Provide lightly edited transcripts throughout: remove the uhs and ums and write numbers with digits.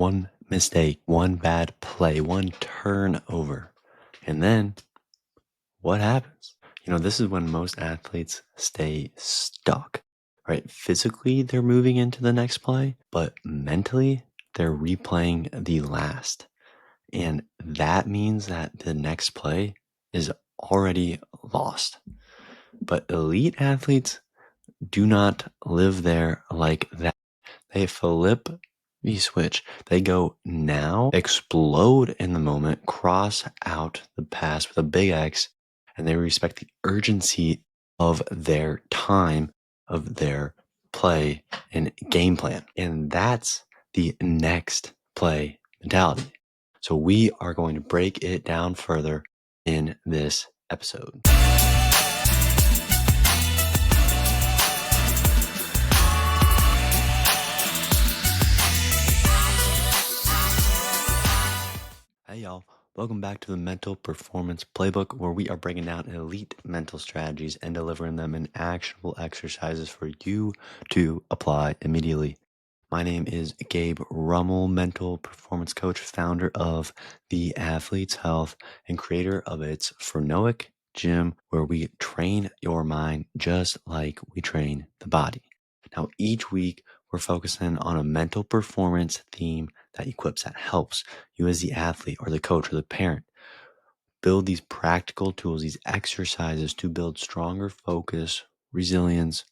one mistake, one bad play, one turnover. And then what happens? This is when most athletes stay stuck, right? Physically, they're moving into the next play, but mentally, they're replaying the last. And that means that the next play is already lost. But elite athletes do not live there like that. They flip the switch. They go now, explode in the moment, cross out the past with a big X, and they respect the urgency of their time, of their play and game plan. And that's the next play mentality. So we are going to break it down further in this episode. Hey y'all, welcome back to the Mental Performance Playbook, where we are breaking down elite mental strategies and delivering them in actionable exercises for you to apply immediately. My name is Gabe Rummel, mental performance coach, founder of The Athlete's Health, and creator of its Phernoic Gym, where we train your mind just like we train the body. Now, each week, we're focusing on a mental performance theme that equips, that helps you as the athlete or the coach or the parent build these practical tools, these exercises to build stronger focus, resilience,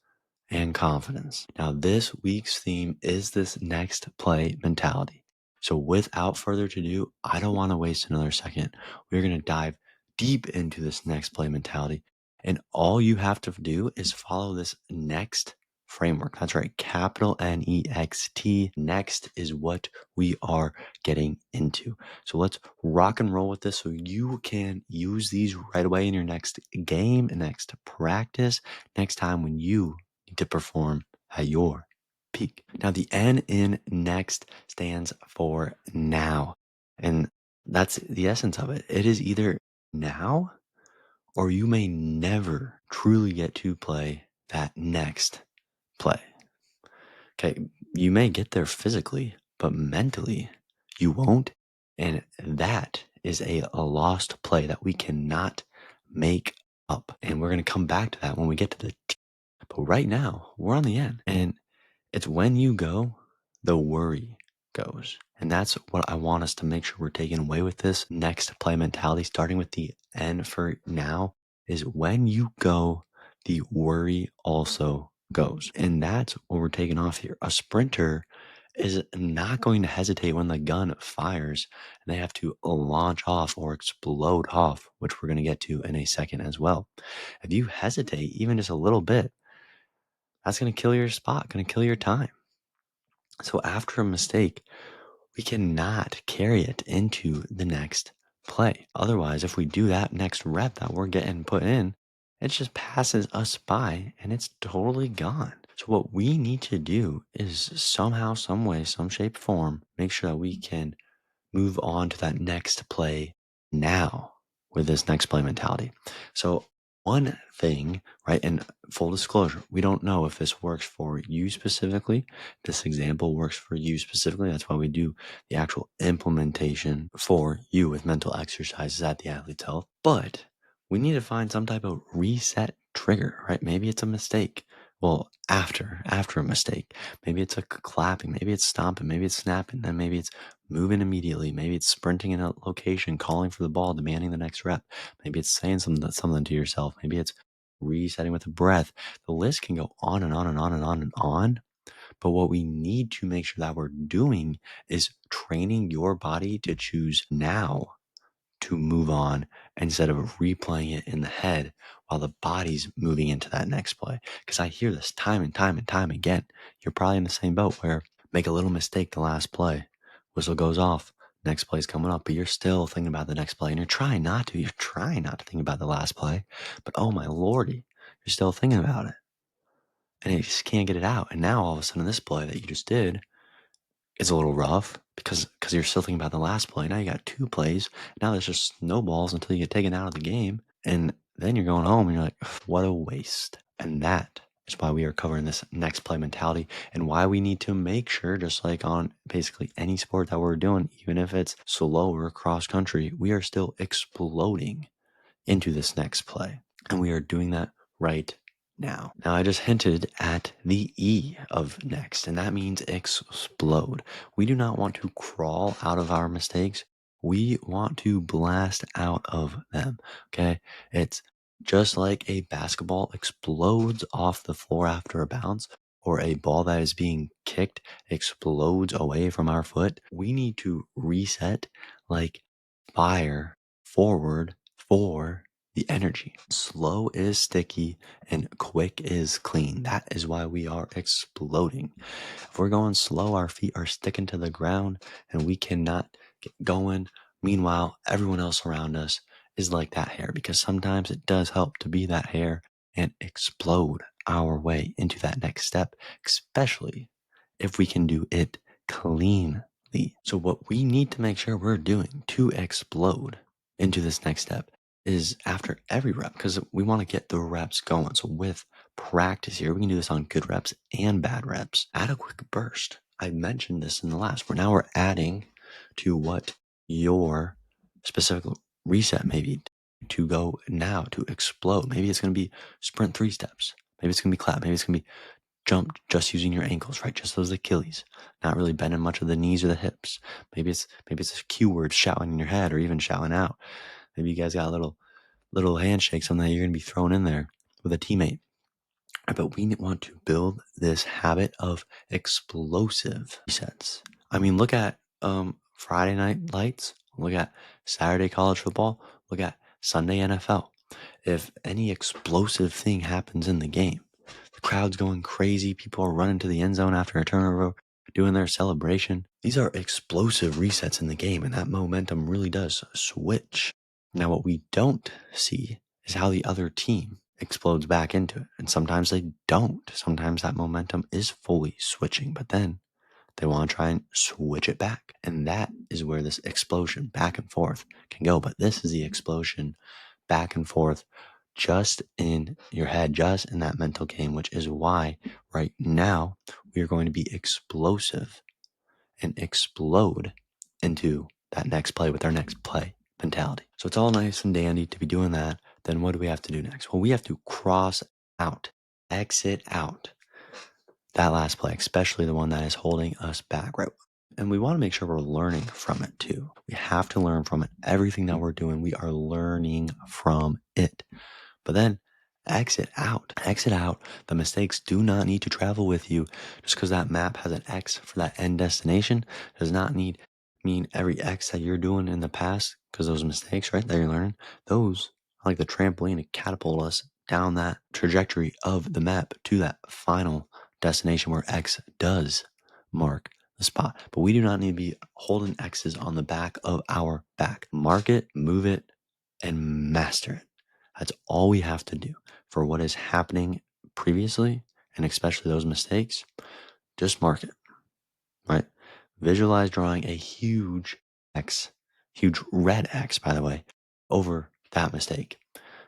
and confidence. Now, this week's theme is this next play mentality. So without further ado, I don't want to waste another second. We're going to dive deep into this next play mentality. And all you have to do is follow this next framework. That's right. Capital N.E.X.T. Next is what we are getting into. So let's rock and roll with this so you can use these right away in your next game, next practice, next time when you need to perform at your peak. Now, the N in next stands for now. And that's the essence of it. It is either now or you may never truly get to play that next play. Okay, you may get there physically, but mentally you won't. And that is a lost play that we cannot make up. And we're going to come back to that when we get to the T. But right now, we're on the end. And it's when you go, the worry goes. And that's what I want us to make sure we're taking away with this next play mentality, starting with the N for now, is when you go, the worry also goes. And that's what we're taking off here. A sprinter is not going to hesitate when the gun fires and they have to launch off or explode off, which we're going to get to in a second as well. If you hesitate even just a little bit, that's going to kill your spot, going to kill your time. So after a mistake, we cannot carry it into the next play. Otherwise, if we do that next rep that we're getting put in, it just passes us by and it's totally gone. So what we need to do is somehow, some way, some shape, form, make sure that we can move on to that next play now with this next play mentality. So one thing, right, and full disclosure, we don't know if this works for you specifically. This example works for you specifically. That's why we do the actual implementation for you with mental exercises at the Athlete's Health. But we need to find some type of reset trigger, right? Maybe it's a mistake. Well, after a mistake, maybe it's a clapping, maybe it's stomping, maybe it's snapping, then maybe it's moving immediately. Maybe it's sprinting in a location, calling for the ball, demanding the next rep. Maybe it's saying something to yourself. Maybe it's resetting with a breath. The list can go on and on and on and on and on. But what we need to make sure that we're doing is training your body to choose now to move on instead of replaying it in the head while the body's moving into that next play. Because I hear this time and time and time again. You're probably in the same boat where make a little mistake the last play, whistle goes off, next play's coming up, but you're still thinking about the next play and you're trying not to. You're trying not to think about the last play, but oh my lordy, you're still thinking about it. And you just can't get it out. And now all of a sudden this play that you just did is a little rough because you're still thinking about the last play. Now you got two plays. Now there's just snowballs until you get taken out of the game. And then you're going home and you're like, what a waste. And that It's why we are covering this next play mentality and why we need to make sure, just like on basically any sport that we're doing, even if it's slower cross country, we are still exploding into this next play. And we are doing that right now. Now, I just hinted at the E of next, and that means explode. We do not want to crawl out of our mistakes. We want to blast out of them. Okay. It's just like a basketball explodes off the floor after a bounce, or a ball that is being kicked explodes away from our foot. We need to reset like fire forward for the energy. Slow is sticky and quick is clean. That is why we are exploding. If we're going slow, our feet are sticking to the ground and we cannot get going. Meanwhile, everyone else around us is like that hair, because sometimes it does help to be that hair and explode our way into that next step, especially if we can do it cleanly. So, what we need to make sure we're doing to explode into this next step is after every rep, because we want to get the reps going. So, with practice here, we can do this on good reps and bad reps. Add a quick burst. I mentioned this in the last, where now we're adding to what your specific reset may be to go now to explode. Maybe it's going to be sprint 3 steps. Maybe it's going to be clap. Maybe it's going to be jump just using your ankles, right? Just those Achilles, not really bending much of the knees or the hips. Maybe it's a cue word shouting in your head or even shouting out. Maybe you guys got a little handshake, something that you're going to be thrown in there with a teammate. But we want to build this habit of explosive resets. I mean, look at Friday night lights. Look at Saturday college football. Look at Sunday NFL. If any explosive thing happens in the game, the crowd's going crazy. People are running to the end zone after a turnover, doing their celebration. These are explosive resets in the game, and that momentum really does switch. Now, what we don't see is how the other team explodes back into it. And sometimes they don't. Sometimes that momentum is fully switching, but then they want to try and switch it back. And that is where this explosion back and forth can go. But this is the explosion back and forth just in your head, just in that mental game, which is why right now we are going to be explosive and explode into that next play with our next play mentality. So it's all nice and dandy to be doing that. Then what do we have to do next? Well, we have to cross out, exit out that last play, especially the one that is holding us back, right? And we want to make sure we're learning from it too. We have to learn from it. Everything that we're doing, we are learning from it. But then exit out. Exit out. The mistakes do not need to travel with you. Just because that map has an X for that end destination does not mean every X that you're doing in the past, because those mistakes, right, that you're learning, those are like the trampoline to catapult us down that trajectory of the map to that final destination where X does mark the spot. But we do not need to be holding X's on the back of our back. Mark it, move it, and master it. That's all we have to do for what is happening previously, and especially those mistakes. Just mark it, right? Visualize drawing a huge X, huge red X, by the way, over that mistake.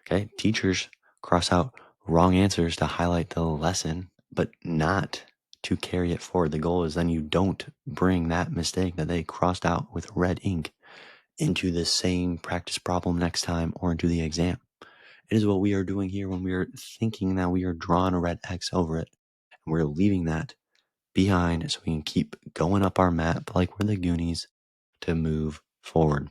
Okay. Teachers cross out wrong answers to highlight the lesson, but not to carry it forward. The goal is then you don't bring that mistake that they crossed out with red ink into the same practice problem next time or into the exam. It is what we are doing here when we are thinking that we are drawing a red X over it. And we're leaving that behind so we can keep going up our map like we're the Goonies to move forward.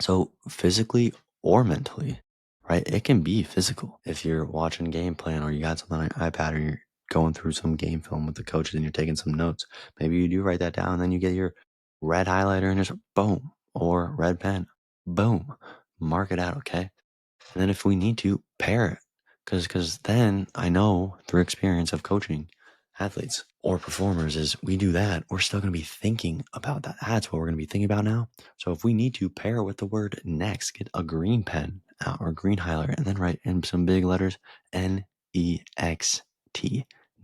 So physically or mentally, right? It can be physical. If you're watching game plan or you got something on your iPad or you're going through some game film with the coaches and you're taking some notes, maybe you do write that down and then you get your red highlighter and just boom, or red pen, boom, mark it out, okay? And then if we need to, pair it. Because then I know through experience of coaching athletes or performers is we do that, we're still going to be thinking about that. That's what we're going to be thinking about now. So if we need to pair with the word next, get a green pen out or a green highlighter and then write in some big letters N.E.X.T.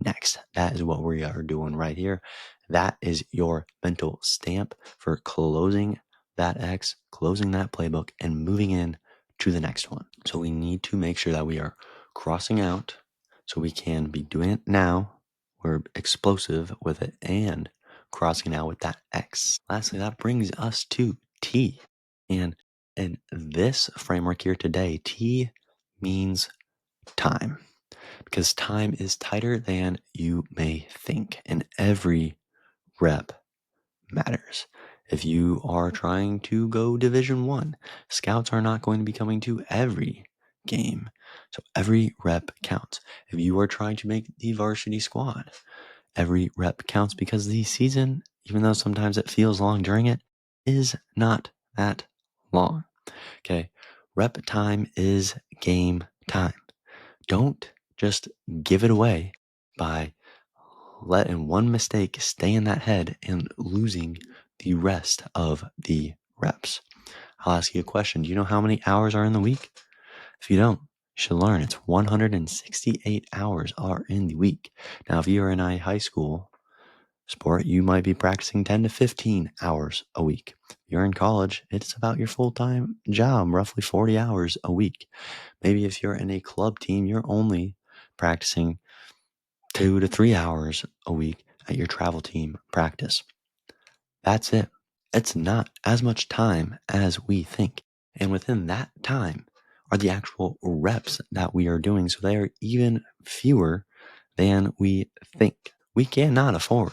Next. That is what we are doing right here. That is your mental stamp for closing that X, closing that playbook, and moving in to the next one. So we need to make sure that we are crossing out So we can be doing it now. We're explosive with it and crossing out with that X. Lastly, that brings us to T. And in this framework here today, T means time because time is tighter than you may think, and every rep matters. If you are trying to go Division 1, scouts are not going to be coming to every game. So every rep counts. If you are trying to make the varsity squad, every rep counts because the season, even though sometimes it feels long during it, is not that long. Okay. Rep time is game time. Don't just give it away by letting one mistake stay in that head and losing the rest of the reps. I'll ask you a question. Do you know how many hours are in the week? If you don't, you should learn. It's 168 hours are in the week. Now, if you're in a high school sport, you might be practicing 10 to 15 hours a week. If you're in college, it's about your full-time job, roughly 40 hours a week. Maybe if you're in a club team, you're only practicing 2 to 3 hours a week at your travel team practice. That's it. It's not as much time as we think. And within that time are the actual reps that we are doing. So they are even fewer than we think. We cannot afford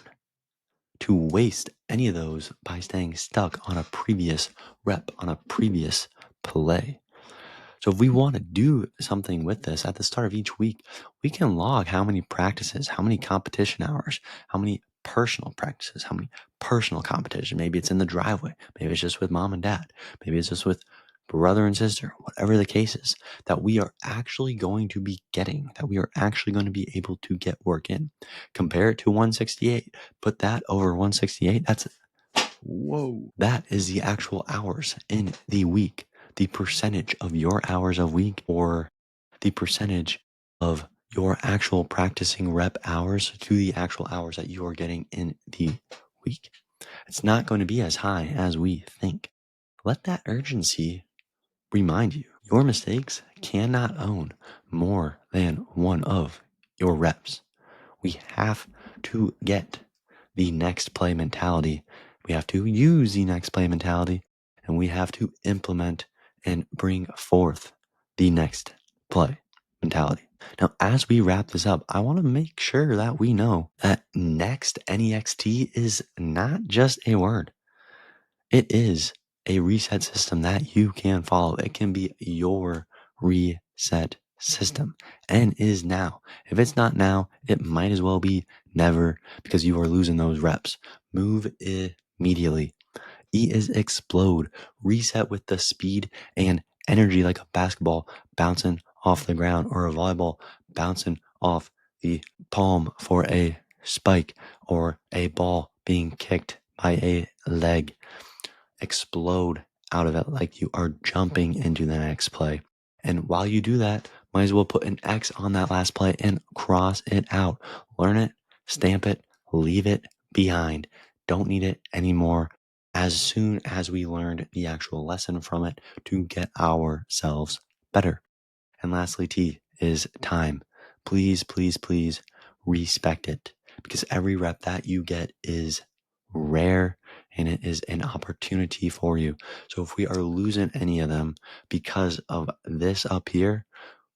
to waste any of those by staying stuck on a previous rep, on a previous play. So if we want to do something with this at the start of each week, we can log how many practices, how many competition hours, how many personal practices, how many personal competition. Maybe it's in the driveway. Maybe it's just with mom and dad. Maybe it's just with brother and sister, whatever the case is, that we are actually going to be getting, that we are actually going to be able to get work in. Compare it to 168. Put that over 168. That's whoa. That is the actual hours in the week. The percentage of your hours a week or the percentage of your actual practicing rep hours to the actual hours that you are getting in the week. It's not going to be as high as we think. Let that urgency remind you your mistakes cannot own more than one of your reps. We have to get the next play mentality. We have to use the next play mentality, and we have to implement and bring forth the next play mentality. Now, as we wrap this up, I want to make sure that we know that next N.E.X.T is not just a word. It is a reset system that you can follow. It can be your reset system and is now. If it's not now, it might as well be never because you are losing those reps. Move immediately. E is explode. Reset with the speed and energy like a basketball bouncing off the ground or a volleyball bouncing off the palm for a spike or a ball being kicked by a leg. Explode out of it like you are jumping into the next play. And while you do that, might as well put an X on that last play and cross it out. Learn it, stamp it, leave it behind. Don't need it anymore as soon as we learned the actual lesson from it to get ourselves better. And lastly, T is time. Please, please, please respect it because every rep that you get is rare and it is an opportunity for you. So if we are losing any of them because of this up here,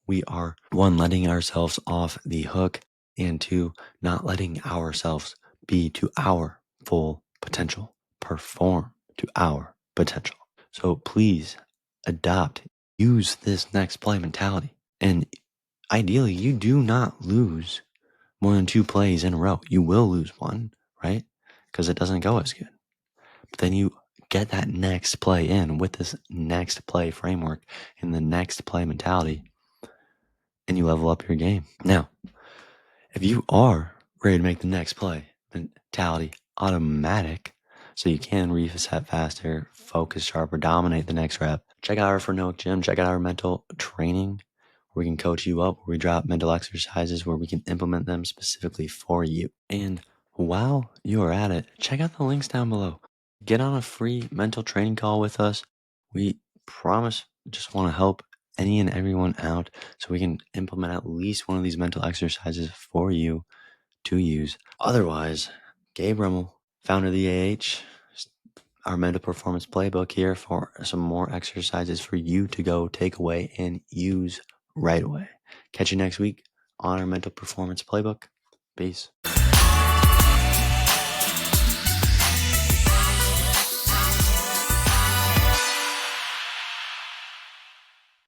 we are one, letting ourselves off the hook, and two, not letting ourselves be to our full potential, perform to our potential. So please adopt, use this next play mentality. And ideally, you do not lose more than 2 plays in a row. You will lose one, right? Because it doesn't go as good. But then you get that next play in with this next play framework and the next play mentality, and you level up your game. Now, if you are ready to make the next play mentality automatic, so you can reset faster, focus sharper, dominate the next rep, check out our for N.E.X.T gym, check out our mental training where we can coach you up, where we drop mental exercises, where we can implement them specifically for you. And while you are at it, check out the links down below. Get on a free mental training call with us. We promise just want to help any and everyone out so we can implement at least one of these mental exercises for you to use. Otherwise, Gabe Rummel, founder of the AH, our mental performance playbook here for some more exercises for you to go take away and use right away. Catch you next week on our mental performance playbook. Peace.